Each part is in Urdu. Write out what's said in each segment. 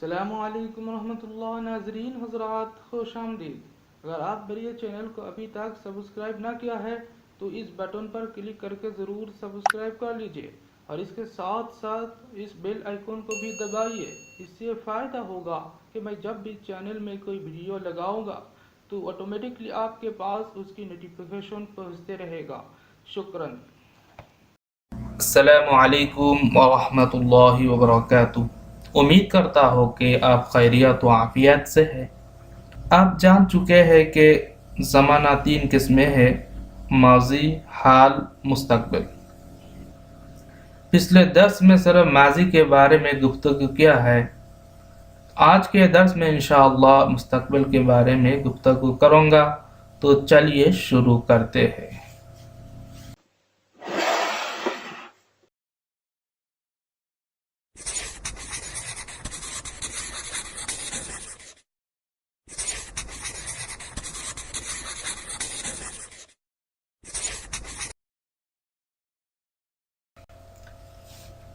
السلام علیکم ورحمۃ اللہ ناظرین حضرات، خوش آمدید۔ اگر آپ میرے چینل کو ابھی تک سبسکرائب نہ کیا ہے تو اس بٹن پر کلک کر کے ضرور سبسکرائب کر لیجئے اور اس کے ساتھ ساتھ اس بیل آئیکن کو بھی دبائیے۔ اس سے فائدہ ہوگا کہ میں جب بھی چینل میں کوئی ویڈیو لگاؤں گا تو آٹومیٹکلی آپ کے پاس اس کی نوٹیفیکیشن پہنچتے رہے گا۔ شکراً۔ السلام علیکم ورحمۃ اللہ وبرکاتہ۔ امید کرتا ہوں کہ آپ خیریت و عافیت سے ہیں۔ آپ جان چکے ہیں کہ زمانہ 3 قسمیں ہیں: ماضی، حال، مستقبل۔ پچھلے درس میں صرف ماضی کے بارے میں گفتگو کیا ہے۔ آج کے درس میں انشاءاللہ مستقبل کے بارے میں گفتگو کروں گا، تو چلیے شروع کرتے ہیں۔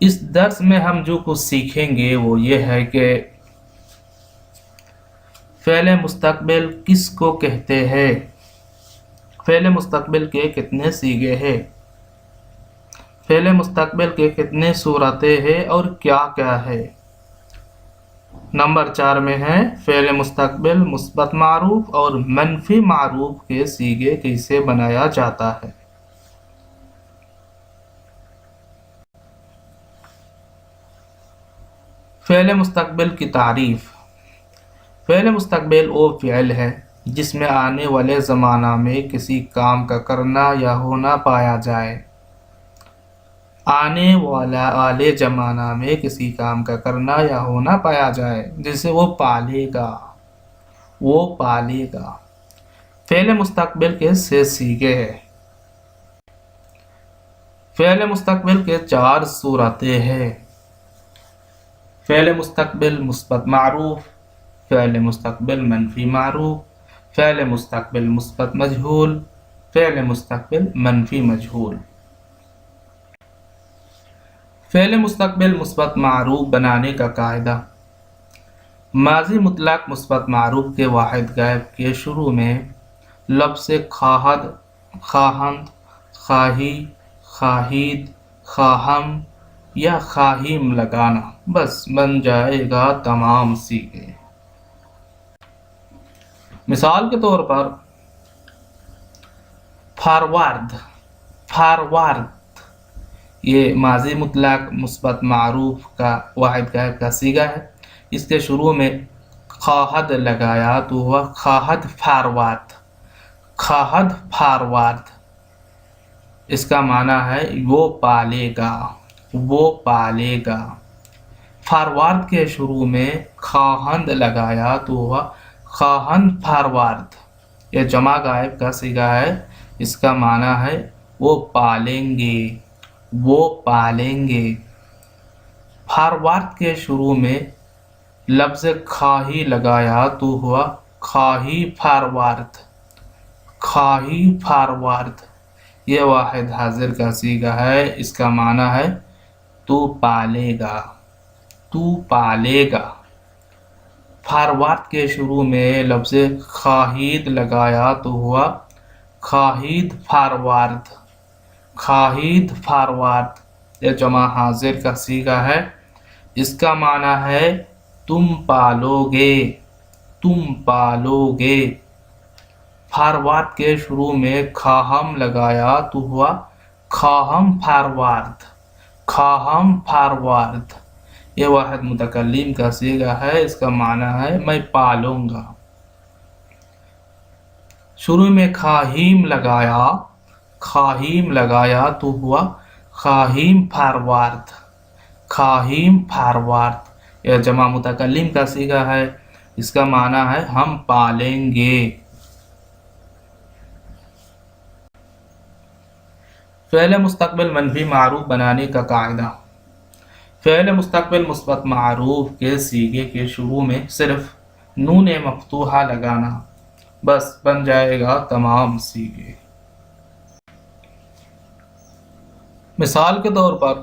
اس درس میں ہم جو کچھ سیکھیں گے وہ یہ ہے کہ فعل مستقبل کس کو کہتے ہیں، فعل مستقبل کے کتنے صیغے ہیں، فعل مستقبل کے کتنے صورتیں ہیں اور کیا کیا ہے۔ نمبر 4 میں ہے فعل مستقبل مثبت معروف اور منفی معروف کے صیغے کیسے بنایا جاتا ہے۔ فعل مستقبل کی تعریف۔ فعل مستقبل وہ فعل ہے جس میں آنے والے زمانہ میں کسی کام کا کرنا یا ہونا پایا جائے۔ آنے والے زمانہ میں کسی کام کا کرنا یا ہونا پایا جائے جسے وہ پالے گا۔ فعل مستقبل کے 6 صیغے ہیں۔ فعل مستقبل کے 4 صورتیں ہیں: فعل مستقبل مثبت معروف، فعل مستقبل منفی معروف، فعل مستقبل مثبت مجہول، فعل مستقبل منفی مجہول۔ فعل مستقبل مثبت معروف بنانے کا قاعدہ: ماضی مطلق مثبت معروف کے واحد غائب کے شروع میں لفظ خواہد، خواہند، خواہی، خواہید، خواہم یا خواہیم لگانا، بس بن جائے گا تمام صیغے۔ مثال کے طور پر فارورڈ یہ ماضی مطلق مثبت معروف کا واحد غائب کا صیغہ ہے۔ اس کے شروع میں خواہد لگایا تو ہوا خواہد فارورڈ۔ اس کا معنی ہے وہ پالے گا۔ فارورڈ کے شروع میں خواہند لگایا تو ہوا خواہند فارورڈ۔ یہ جمع غائب کا صیغہ ہے۔ اس کا معنی ہے وہ پالیں گے۔ فارورڈ کے شروع میں لفظ خواہی لگایا تو ہوا خواہی فارورڈ۔ یہ واحد حاضر کا صیغہ ہے۔ اس کا معنی ہے تو پالے گا۔ فارورڈ کے شروع میں لفظ خواہید لگایا تو ہوا خواہید فارورڈ۔ یہ جمع حاضر کا صیغہ ہے۔ اس کا معنی ہے تم پالو گے۔ فارورڈ کے شروع میں خواہم لگایا تو ہوا خواہم فارورڈ۔ یہ واحد متکلم کا صیغہ ہے۔ اس کا معنی ہے میں پالوں گا۔ شروع میں خواہیم لگایا تو ہوا خواہیم فارورڈ۔ یہ جمع متکلم کا صیغہ ہے۔ اس کا معنی ہے ہم پالیں گے۔ فعل مستقبل منفی معروف بنانے کا قاعدہ: فعل مستقبل مثبت معروف کے صیغے کے شروع میں صرف نون مفتوحہ لگانا، بس بن جائے گا تمام صیغے۔ مثال کے طور پر